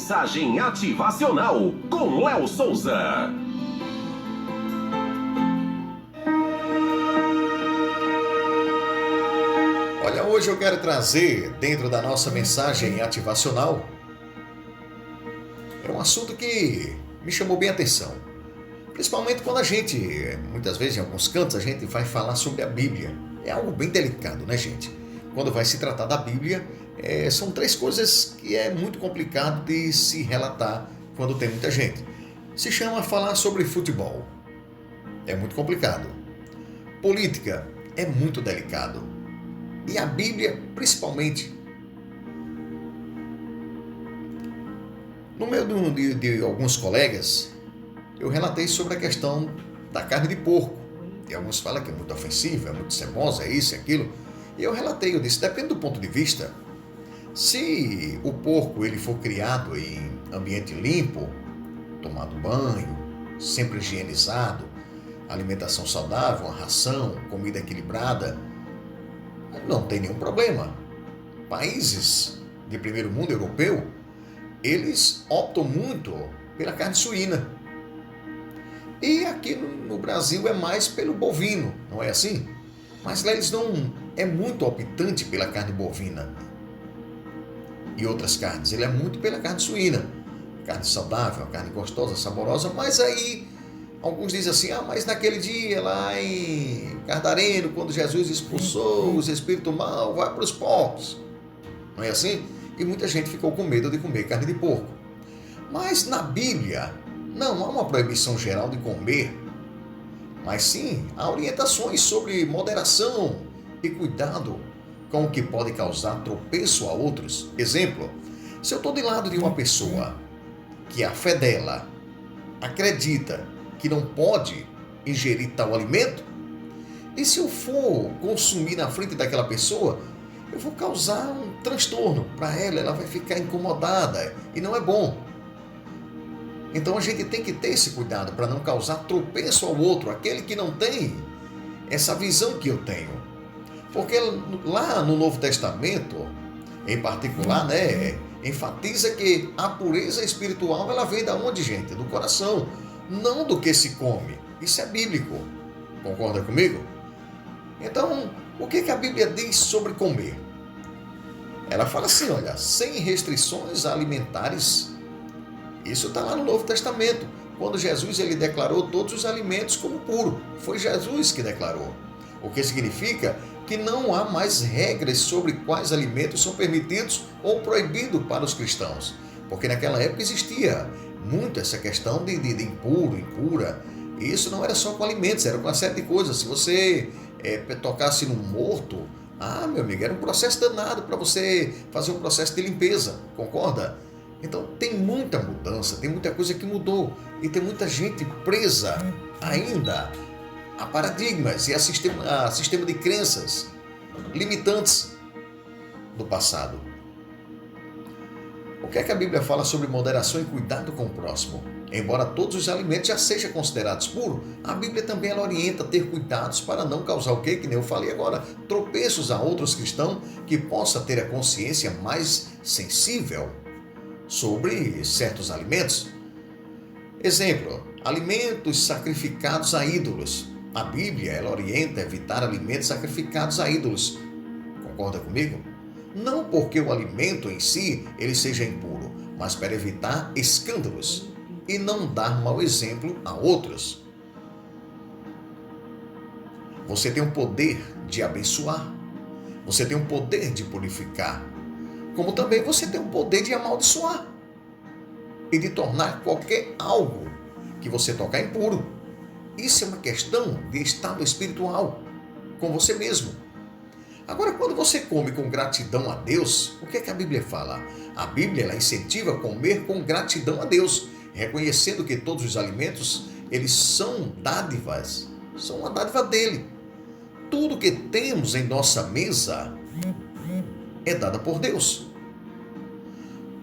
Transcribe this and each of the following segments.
Mensagem Ativacional com Léo Souza. Olha, hoje eu quero trazer, dentro da nossa mensagem ativacional, um assunto que me chamou bem a atenção. Principalmente quando a gente, muitas vezes em alguns cantos, a gente vai falar sobre a Bíblia. É algo bem delicado, né, gente? Quando vai se tratar da Bíblia, são três coisas que é muito complicado de se relatar quando tem muita gente. Se chama falar sobre futebol. É muito complicado. Política é muito delicado. E a Bíblia, principalmente. No meio de alguns colegas, eu relatei sobre a questão da carne de porco. E alguns falam que é muito ofensiva, é muito cebosa, é isso e aquilo. E eu relatei, eu disse, depende do ponto de vista. Se o porco ele for criado em ambiente limpo, tomado banho, sempre higienizado, alimentação saudável, uma ração, comida equilibrada, não tem nenhum problema. Países de primeiro mundo europeu, eles optam muito pela carne suína. E aqui no Brasil é mais pelo bovino, não é assim? Mas lá eles não é muito optante pela carne bovina e outras carnes. Ele é muito pela carne suína. Carne saudável, carne gostosa, saborosa. Mas aí alguns dizem assim, mas naquele dia lá em Cardareno, quando Jesus expulsou os espíritos maus, vai para os porcos. Não é assim? E muita gente ficou com medo de comer carne de porco. Mas na Bíblia não há uma proibição geral de comer, mas sim há orientações sobre moderação e cuidado com o que pode causar tropeço a outros. Exemplo, se eu estou do lado de uma pessoa que a fé dela acredita que não pode ingerir tal alimento, e se eu for consumir na frente daquela pessoa, eu vou causar um transtorno para ela, ela vai ficar incomodada e não é bom. Então a gente tem que ter esse cuidado para não causar tropeço ao outro, aquele que não tem essa visão que eu tenho. Porque lá no Novo Testamento, em particular, enfatiza que a pureza espiritual ela vem da onde, gente? Do coração, não do que se come. Isso é bíblico. Concorda comigo? Então, o que a Bíblia diz sobre comer? Ela fala assim, olha, sem restrições alimentares. Isso está lá no Novo Testamento, quando Jesus ele declarou todos os alimentos como puro. Foi Jesus que declarou. O que significa que não há mais regras sobre quais alimentos são permitidos ou proibidos para os cristãos. Porque naquela época existia muito essa questão de impuro, impura. E isso não era só com alimentos, era com uma série de coisas. Se você tocasse num morto, meu amigo, era um processo danado para você fazer um processo de limpeza, concorda? Então tem muita mudança, tem muita coisa que mudou e tem muita gente presa ainda a paradigmas e a sistema de crenças limitantes do passado. O que é que a Bíblia fala sobre moderação e cuidado com o próximo? Embora todos os alimentos já sejam considerados puros, a Bíblia também ela orienta a ter cuidados para não causar o quê? Que nem eu falei agora, tropeços a outros cristãos que possa ter a consciência mais sensível sobre certos alimentos. Exemplo, alimentos sacrificados a ídolos. A Bíblia ela orienta a evitar alimentos sacrificados a ídolos. Concorda comigo? Não porque o alimento em si ele seja impuro, mas para evitar escândalos e não dar mau exemplo a outros. Você tem o poder de abençoar. Você tem o poder de purificar. Como também você tem o poder de amaldiçoar e de tornar qualquer algo que você tocar impuro. Isso é uma questão de estado espiritual com você mesmo. Agora, quando você come com gratidão a Deus, o que é que a Bíblia fala? A Bíblia ela incentiva a comer com gratidão a Deus, reconhecendo que todos os alimentos eles são dádivas, são uma dádiva dele. Tudo que temos em nossa mesa é dada por Deus.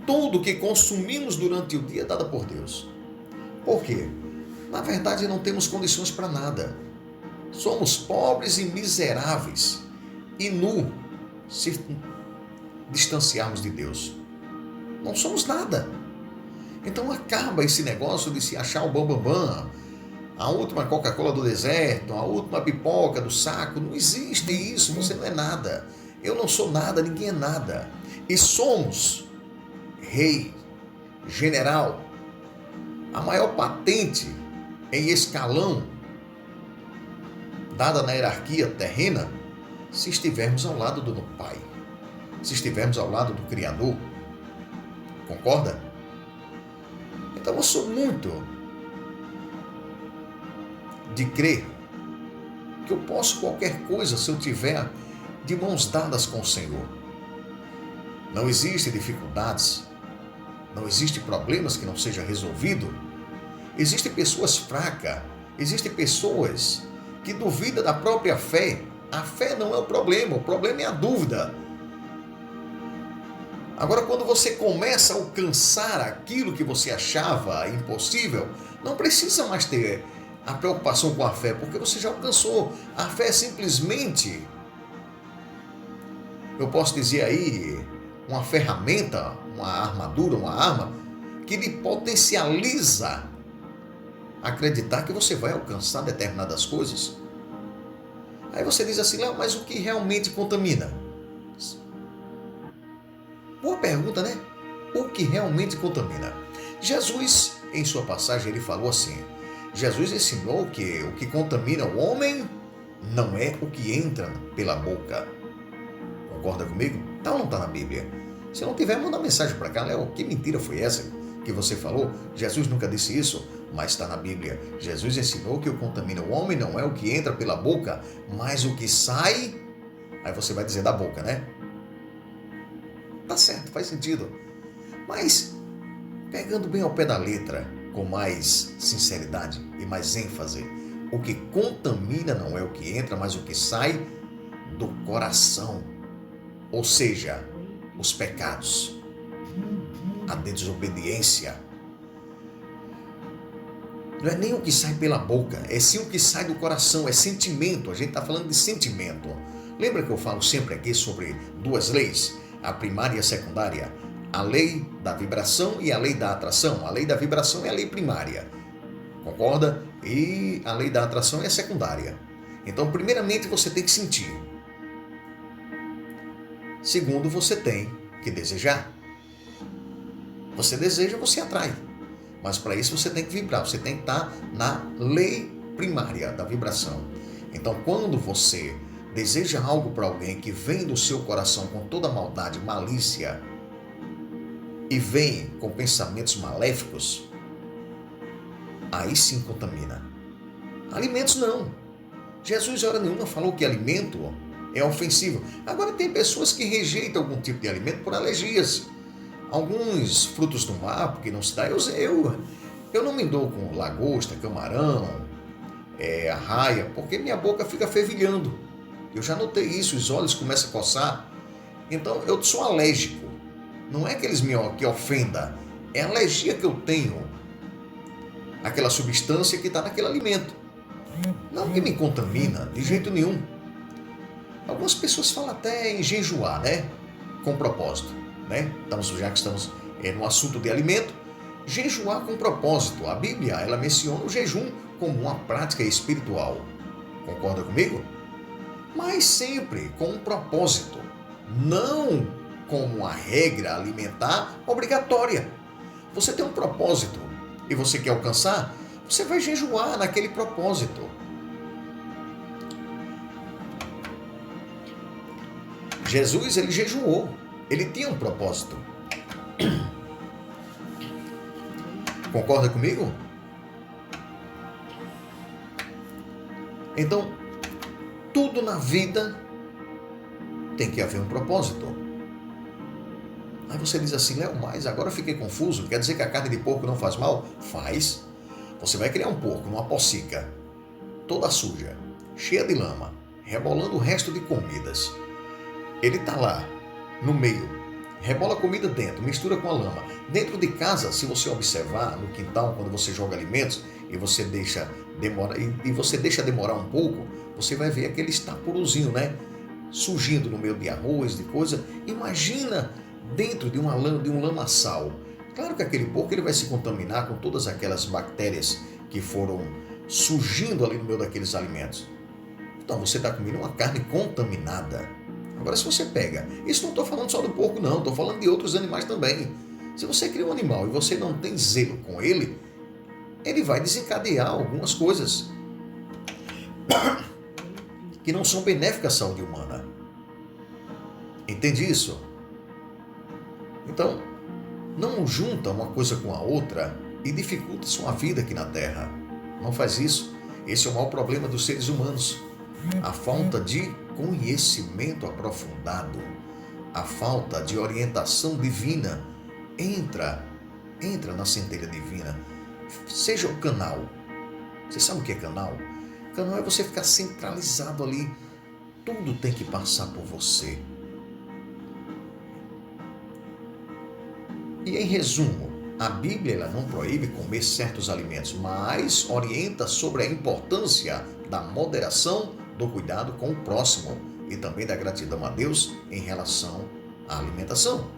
Tudo que consumimos durante o dia é dada por Deus. Por quê? Na verdade, não temos condições para nada. Somos pobres e miseráveis e nu se distanciarmos de Deus. Não somos nada. Então acaba esse negócio de se achar o bambambam, a última Coca-Cola do deserto, a última pipoca do saco. Não existe isso, você não é nada. Eu não sou nada, ninguém é nada. E somos rei, general, a maior patente em escalão dada na hierarquia terrena, se estivermos ao lado do Pai, se estivermos ao lado do Criador. Concorda? Então eu sou muito de crer que eu posso qualquer coisa se eu tiver de mãos dadas com o Senhor. Não existem dificuldades, não existem problemas que não sejam resolvidos. Existem pessoas fracas, existem pessoas que duvidam da própria fé. A fé não é o problema é a dúvida. Agora, quando você começa a alcançar aquilo que você achava impossível, não precisa mais ter a preocupação com a fé, porque você já alcançou. A fé é simplesmente, eu posso dizer aí, uma ferramenta, uma armadura, uma arma, que lhe potencializa acreditar que você vai alcançar determinadas coisas. Aí você diz assim, Léo, mas o que realmente contamina? Boa pergunta, né? O que realmente contamina? Jesus, em sua passagem, ele falou assim, Jesus ensinou que o que contamina o homem não é o que entra pela boca. Concorda comigo? Tá ou não tá na Bíblia? Se não tiver, manda mensagem para cá, Léo, que mentira foi essa que você falou? Jesus nunca disse isso, mas está na Bíblia. Jesus ensinou que o que contamina o homem não é o que entra pela boca, mas o que sai, aí você vai dizer da boca, né? Tá certo, faz sentido. Mas, pegando bem ao pé da letra, com mais sinceridade e mais ênfase, o que contamina não é o que entra, mas o que sai do coração. Ou seja, os pecados, a desobediência. Não é nem o que sai pela boca, é sim o que sai do coração, é sentimento. A gente está falando de sentimento. Lembra que eu falo sempre aqui sobre duas leis? A primária e a secundária. A lei da vibração e a lei da atração. A lei da vibração é a lei primária. Concorda? E a lei da atração é a secundária. Então, primeiramente, você tem que sentir. Segundo, você tem que desejar. Você deseja, você atrai. Mas para isso você tem que vibrar, você tem que estar na lei primária da vibração. Então, quando você deseja algo para alguém que vem do seu coração com toda maldade, malícia, e vem com pensamentos maléficos, aí sim contamina. Alimentos não. Jesus, hora nenhuma, falou que alimento é ofensivo. Agora, tem pessoas que rejeitam algum tipo de alimento por alergias. Alguns frutos do mar, porque não se dá. Eu não me dou com lagosta, camarão, arraia, porque minha boca fica fervilhando. Eu já notei isso, os olhos começam a coçar. Então, eu sou alérgico. Não é que eles me ofendam, é a alergia que eu tenho àquela substância que está naquele alimento. Não que me contamina, de jeito nenhum. Algumas pessoas falam até em jejuar, né? Com propósito, né? Já que estamos no assunto de alimento, jejuar com propósito. A Bíblia, ela menciona o jejum como uma prática espiritual. Concorda comigo? Mas sempre com um propósito, não como uma regra alimentar obrigatória. Você tem um propósito e você quer alcançar, você vai jejuar naquele propósito. Jesus, ele jejuou, ele tinha um propósito. Concorda comigo? Então, tudo na vida tem que haver um propósito. Aí você diz assim, Léo, mas agora eu fiquei confuso, quer dizer que a carne de porco não faz mal? Faz. Você vai criar um porco numa pocica, toda suja, cheia de lama, rebolando o resto de comidas. Ele está lá, no meio, rebola a comida dentro, mistura com a lama. Dentro de casa, se você observar no quintal, quando você joga alimentos e você deixa demorar um pouco, você vai ver aquele estapuruzinho, né? Surgindo no meio de arroz, de coisa. Imagina dentro de um lamaçal, Claro que aquele porco ele vai se contaminar com todas aquelas bactérias que foram surgindo ali no meio daqueles alimentos. Então você está comendo uma carne contaminada. Agora se você pega, isso não estou falando só do porco não, estou falando de outros animais também. Se você cria um animal e você não tem zelo com ele, ele vai desencadear algumas coisas que não são benéficas à saúde humana. Entende isso? Então, não junta uma coisa com a outra e dificulta sua vida aqui na Terra. Não faz isso. Esse é o maior problema dos seres humanos. A falta de conhecimento aprofundado, a falta de orientação divina. Entra na centelha divina. Seja o canal. Você sabe o que é canal? Canal é você ficar centralizado ali. Tudo tem que passar por você. E em resumo, a Bíblia ela não proíbe comer certos alimentos, mas orienta sobre a importância da moderação, do cuidado com o próximo e também da gratidão a Deus em relação à alimentação.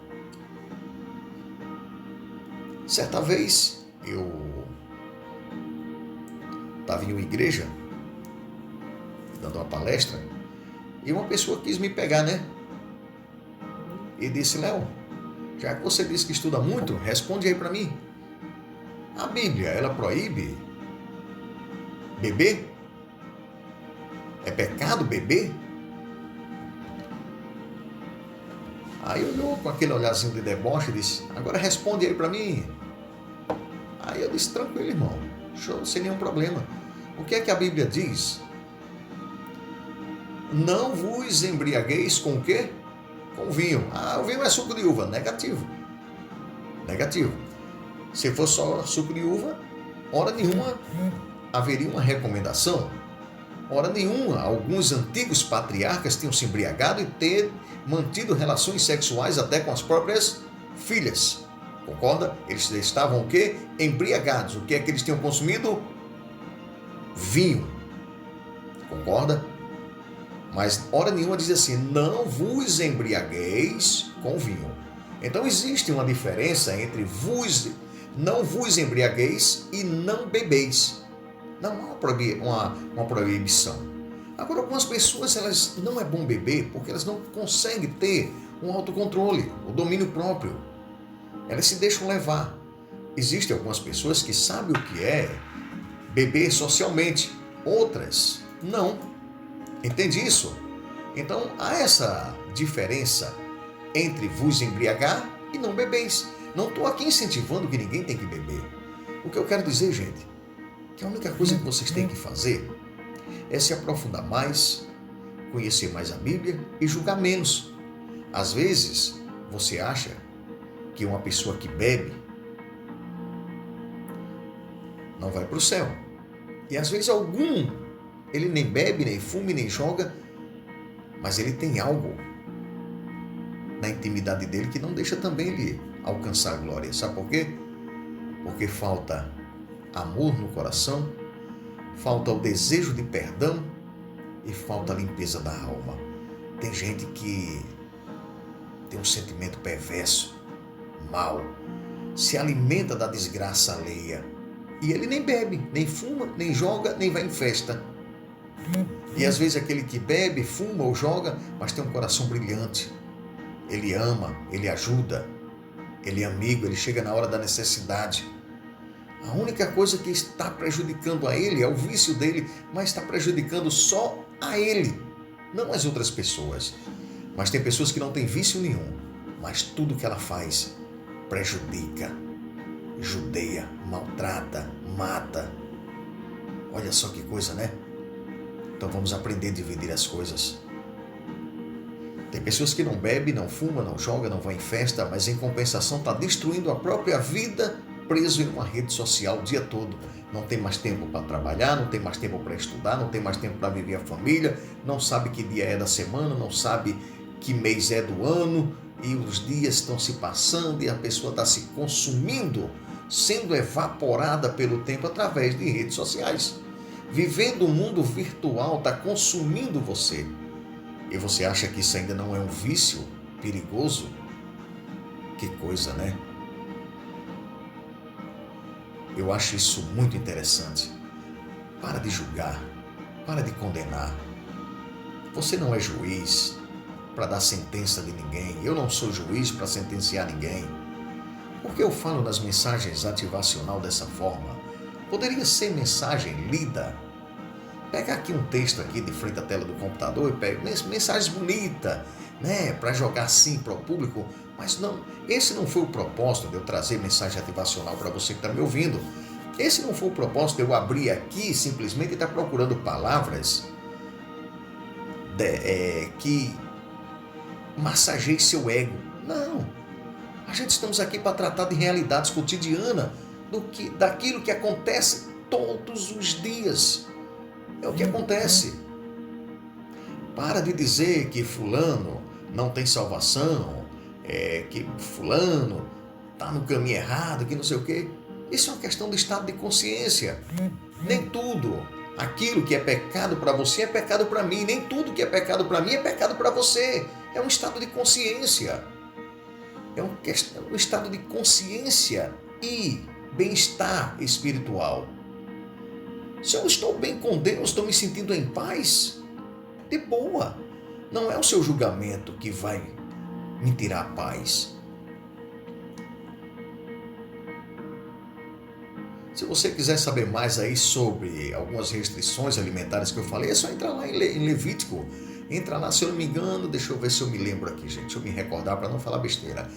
Certa vez eu estava em uma igreja dando uma palestra e uma pessoa quis me pegar, né? E disse: Léo, já que você disse que estuda muito, responde aí para mim. A Bíblia, ela proíbe beber? É pecado beber? Aí olhou com aquele olharzinho de deboche e disse: agora responde aí para mim. Aí eu disse: tranquilo, irmão, show, sem nenhum problema. O que é que a Bíblia diz? Não vos embriagueis com o quê? Com vinho. Ah, o vinho é suco de uva. Negativo. Negativo. Se for só suco de uva, hora nenhuma haveria uma recomendação. Hora nenhuma, alguns antigos patriarcas tinham se embriagado e ter mantido relações sexuais até com as próprias filhas. Concorda? Eles estavam o quê? Embriagados. O que é que eles tinham consumido? Vinho. Concorda? Mas hora nenhuma diz assim: não vos embriagueis com vinho. Então existe uma diferença entre não vos embriagueis e não bebeis. Não há uma proibição. Agora, algumas pessoas, elas não é bom beber porque elas não conseguem ter um autocontrole, o domínio próprio. Elas se deixam levar. Existem algumas pessoas que sabem o que é beber socialmente, outras não. Entende isso? Então, há essa diferença entre vos embriagar e não bebeis. Não estou aqui incentivando que ninguém tem que beber. O que eu quero dizer, gente, que a única coisa que vocês têm que fazer é se aprofundar mais, conhecer mais a Bíblia e julgar menos. Às vezes, você acha que uma pessoa que bebe não vai para o céu. E às vezes ele nem bebe, nem fuma, nem joga, mas ele tem algo na intimidade dele que não deixa também ele alcançar a glória. Sabe por quê? Porque falta amor no coração, falta o desejo de perdão e falta a limpeza da alma. Tem gente que tem um sentimento perverso, mau, se alimenta da desgraça alheia e ele nem bebe, nem fuma, nem joga, nem vai em festa. E às vezes aquele que bebe, fuma ou joga, mas tem um coração brilhante. Ele ama, ele ajuda, ele é amigo, ele chega na hora da necessidade. A única coisa que está prejudicando a ele é o vício dele, mas está prejudicando só a ele, não as outras pessoas. Mas tem pessoas que não têm vício nenhum, mas tudo que ela faz prejudica, judeia, maltrata, mata. Olha só que coisa, né? Então vamos aprender a dividir as coisas. Tem pessoas que não bebem, não fumam, não jogam, não vão em festa, mas em compensação está destruindo a própria vida, preso em uma rede social o dia todo. Não tem mais tempo para trabalhar, não tem mais tempo para estudar, não tem mais tempo para viver a família, não sabe que dia é da semana, não sabe que mês é do ano, e os dias estão se passando e a pessoa está se consumindo, sendo evaporada pelo tempo através de redes sociais. Vivendo um mundo virtual, está consumindo você. E você acha que isso ainda não é um vício perigoso? Que coisa, né? Eu acho isso muito interessante. Para de julgar, para de condenar. Você não é juiz para dar sentença de ninguém. Eu não sou juiz para sentenciar ninguém. Por que eu falo nas mensagens ativacional dessa forma? Poderia ser mensagem lida. Pega aqui um texto aqui de frente à tela do computador e pega mensagens bonitas, né, para jogar assim para o público, mas não, esse não foi o propósito de eu trazer mensagem ativacional para você que está me ouvindo. Esse não foi o propósito de eu abrir aqui simplesmente e estar procurando palavras que massageiem seu ego. Não, a gente estamos aqui para tratar de realidades cotidianas, daquilo que acontece todos os dias. É o que acontece. Para de dizer que fulano não tem salvação, que fulano está no caminho errado, que não sei o quê. Isso é uma questão de estado de consciência. Nem tudo aquilo que é pecado para você é pecado para mim. Nem tudo que é pecado para mim é pecado para você. É um estado de consciência. É um estado de consciência e bem-estar espiritual. Se eu estou bem com Deus, estou me sentindo em paz, de boa. Não é o seu julgamento que vai me tirar a paz. Se você quiser saber mais aí sobre algumas restrições alimentares que eu falei, é só entrar lá em Levítico. Entra lá, se eu não me engano, deixa eu ver se eu me lembro aqui, gente. Deixa eu me recordar para não falar besteira.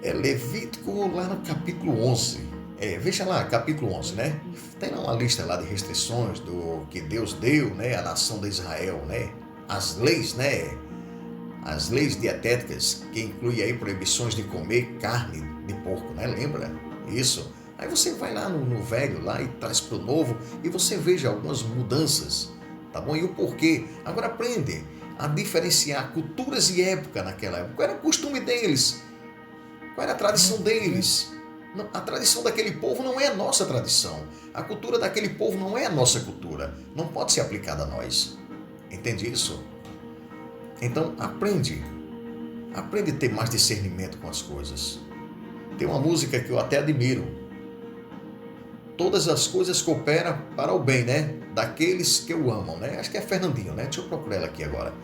É Levítico lá no capítulo 11. Veja lá, capítulo 11, né? Tem lá uma lista lá de restrições do que Deus deu, né, à nação de Israel, né? As leis, né? As leis dietéticas, que inclui aí proibições de comer carne de porco, né? Lembra? Isso. Aí você vai lá no velho lá e traz para o novo e você veja algumas mudanças, tá bom? E o porquê. Agora aprende a diferenciar culturas e época naquela época. Qual era o costume deles? Qual era a tradição deles? A tradição daquele povo não é a nossa tradição. A cultura daquele povo não é a nossa cultura. Não pode ser aplicada a nós. Entende isso? Então aprende. Aprende a ter mais discernimento com as coisas. Tem uma música que eu até admiro. Todas as coisas cooperam para o bem, né? Daqueles que o amam, né? Acho que é Fernandinho, né? Deixa eu procurar ela aqui agora.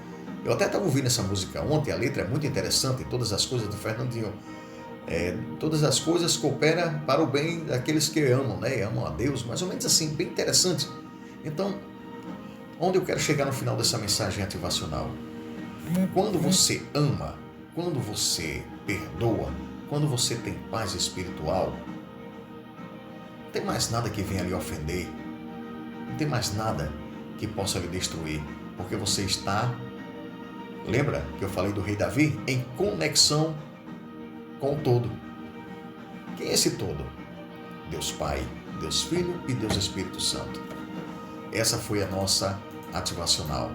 Eu até estava ouvindo essa música ontem, a letra é muito interessante, todas as coisas do Fernandinho. Todas as coisas cooperam para o bem daqueles que amam, né? Amam a Deus, mais ou menos assim, bem interessante. Então, onde eu quero chegar no final dessa mensagem ativacional? Quando você ama, quando você perdoa, quando você tem paz espiritual, não tem mais nada que venha lhe ofender, não tem mais nada que possa lhe destruir, porque você está, lembra que eu falei do rei Davi? Em conexão com o todo. Quem é esse todo? Deus Pai, Deus Filho e Deus Espírito Santo. Essa foi a nossa ativacional.